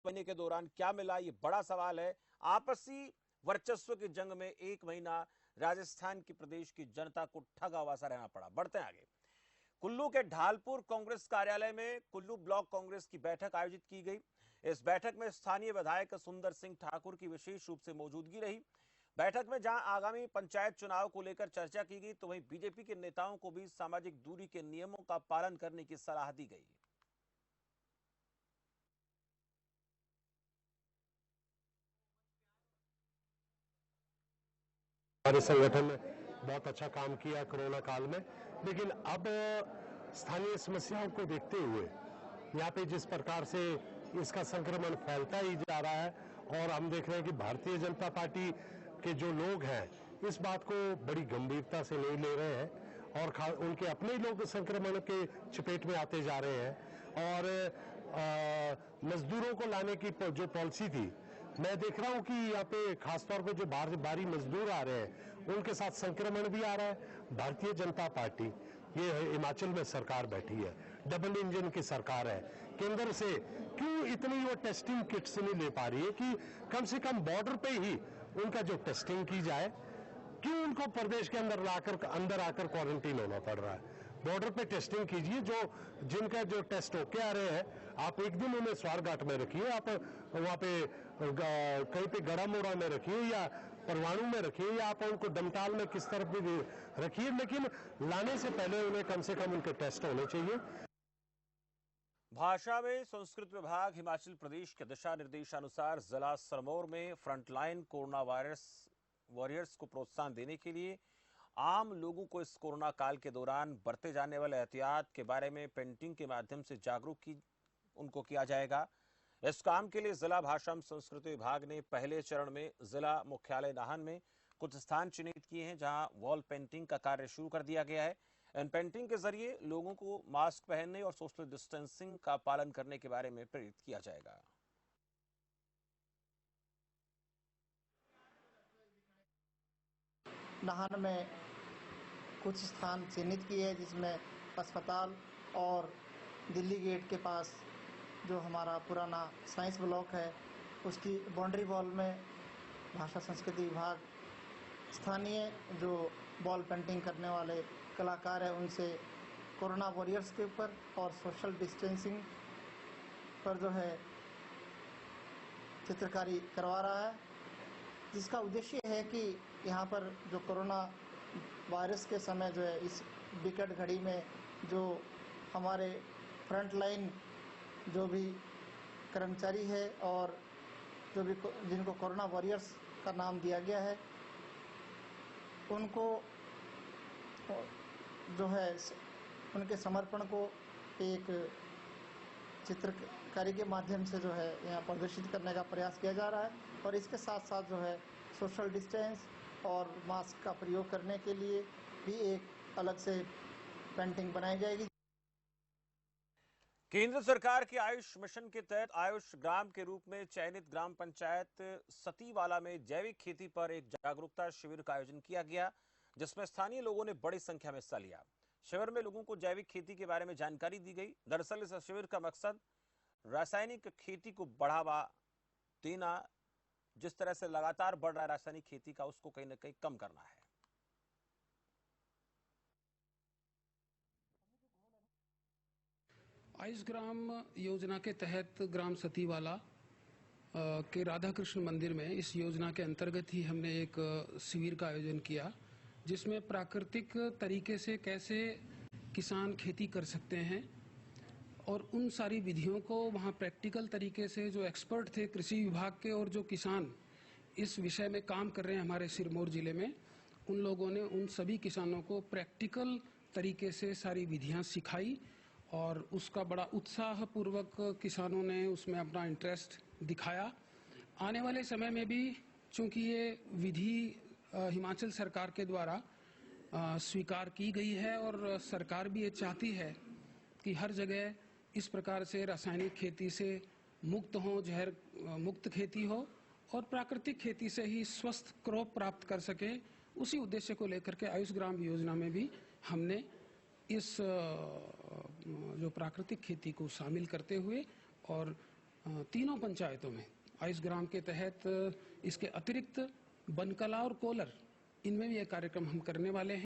महीने के दौरान क्या मिला, ये बड़ा सवाल है। आपसी वर्चस्व की जंग में 1 महीना राजस्थान की प्रदेश की जनता को ठगा हुआ सा रहना पड़ा। बढ़ते हैं आगे। कुल्लू के ढालपुर कांग्रेस कार्यालय में कुल्लू ब्लॉक कांग्रेस की बैठक आयोजित की गई। इस बैठक में स्थानीय विधायक सुंदर सिंह ठाकुर की विशेष रूप से मौजूदगी रही। बैठक में जहां आगामी पंचायत चुनाव को लेकर चर्चा की गई, तो वहीं बीजेपी के नेताओं को भी सामाजिक दूरी के नियमों का पालन करने की सलाह दी गई। हमारे संगठन ने बहुत अच्छा काम किया कोरोना काल में, लेकिन अब स्थानीय समस्याओं को देखते हुए यहाँ पे जिस प्रकार से इसका संक्रमण फैलता ही जा रहा है, और हम देख रहे हैं कि भारतीय जनता पार्टी के जो लोग हैं इस बात को बड़ी गंभीरता से नहीं ले रहे हैं, और उनके अपने ही लोग संक्रमण के चपेट में आते जा रहे हैं। और मजदूरों को लाने की जो पॉलिसी थी, मैं देख रहा हूं कि यहाँ पे खासतौर पे जो बारी मजदूर आ रहे हैं उनके साथ संक्रमण भी आ रहा है। भारतीय जनता पार्टी ये हिमाचल में सरकार बैठी है, डबल इंजन की सरकार है, केंद्र से क्यों इतनी वो टेस्टिंग किट्स नहीं ले पा रही है कि कम से कम बॉर्डर पे ही उनका जो टेस्टिंग की जाए? क्यों उनको प्रदेश के अंदर आकर क्वारंटीन होना पड़ रहा है? बॉर्डर पे टेस्टिंग कीजिए। जिनका जो टेस्ट होके आ रहे हैं, आप एक दिन उन्हें स्वारघाट में रखिए, आप वहां पे कहीं पे गड़ामोड़ा में रखिए या परवाणु में रखिए, या आप उनको डमटाल में किस तरफ भी रखिए, लेकिन लाने से पहले उन्हें कम से कम उनके टेस्ट होने चाहिए। भाषा में संस्कृत विभाग हिमाचल प्रदेश के दिशा निर्देशानुसार जिला सिरमौर में फ्रंटलाइन कोरोना वायरस वॉरियर्स को प्रोत्साहन देने के लिए आम लोगों को इस कोरोना काल के दौरान बरते जाने वाले एहतियात के बारे में पेंटिंग के माध्यम से जागरूक उनको किया जाएगा। इस काम के लिए जिला भाषा एवं संस्कृति विभाग ने पहले चरण में जिला मुख्यालय नाहन में कुछ स्थान चिन्हित किए हैं, जहां वॉल पेंटिंग का कार्य शुरू कर दिया गया है। इन पेंटिंग के जरिए लोगों को मास्क पहनने और सोशल डिस्टेंसिंग का पालन करने के बारे में प्रेरित किया जाएगा। नाहन में कुछ स्थान चिन्हित किए हैं, जिसमें अस्पताल और दिल्ली गेट के पास जो हमारा पुराना साइंस ब्लॉक है उसकी बाउंड्री वॉल में भाषा संस्कृति विभाग स्थानीय जो बॉल पेंटिंग करने वाले कलाकार हैं उनसे कोरोना वॉरियर्स के ऊपर और सोशल डिस्टेंसिंग पर जो है चित्रकारी करवा रहा है, जिसका उद्देश्य है कि यहाँ पर जो कोरोना वायरस के समय जो है इस विकट घड़ी में जो हमारे फ्रंट लाइन जो भी कर्मचारी है और जो भी जिनको कोरोना वॉरियर्स का नाम दिया गया है, उनको जो है उनके समर्पण को एक चित्रकारी के माध्यम से जो है यहाँ प्रदर्शित करने का प्रयास किया जा रहा है। और इसके साथ साथ जो है सोशल डिस्टेंस और मास्क का प्रयोग करने के लिए भी एक अलग से पेंटिंग बनाई जाएगी। केंद्र सरकार के आयुष मिशन के तहत आयुष ग्राम के रूप में चयनित ग्राम पंचायत सतीवाला में जैविक खेती पर एक जागरूकता शिविर का आयोजन किया गया, जिसमें स्थानीय लोगों ने बड़ी संख्या में हिस्सा लिया। शिविर में लोगों को जैविक खेती के बारे में जानकारी दी गई। दरअसल इस शिविर का मकसद रासायनिक खेती को बढ़ावा देना, जिस तरह से लगातार बढ़ रहा है रासायनिक खेती का, उसको कहीं ना कहीं कम करना है। आयुष ग्राम योजना के तहत ग्राम सतीवाला के राधा कृष्ण मंदिर में इस योजना के अंतर्गत ही हमने एक शिविर का आयोजन किया, जिसमें प्राकृतिक तरीके से कैसे किसान खेती कर सकते हैं और उन सारी विधियों को वहाँ प्रैक्टिकल तरीके से जो एक्सपर्ट थे कृषि विभाग के और जो किसान इस विषय में काम कर रहे हैं हमारे सिरमौर जिले में, उन लोगों ने उन सभी किसानों को प्रैक्टिकल तरीके से सारी विधियाँ सिखाई और उसका बड़ा उत्साहपूर्वक किसानों ने उसमें अपना इंटरेस्ट दिखाया। आने वाले समय में भी चूंकि ये विधि हिमाचल सरकार के द्वारा स्वीकार की गई है और सरकार भी ये चाहती है कि हर जगह इस प्रकार से रासायनिक खेती से मुक्त हो, जहर मुक्त खेती हो और प्राकृतिक खेती से ही स्वस्थ क्रॉप प्राप्त कर सके, उसी उद्देश्य को लेकर के आयुष ग्राम योजना में भी हमने इस जो प्राकृतिक खेती को शामिल करते हुए और तीनों पंचायतों में आयुष ग्राम के तहत इसके अतिरिक्त बनकला और कोलर इनमें भी ये कार्यक्रम हम करने वाले हैं।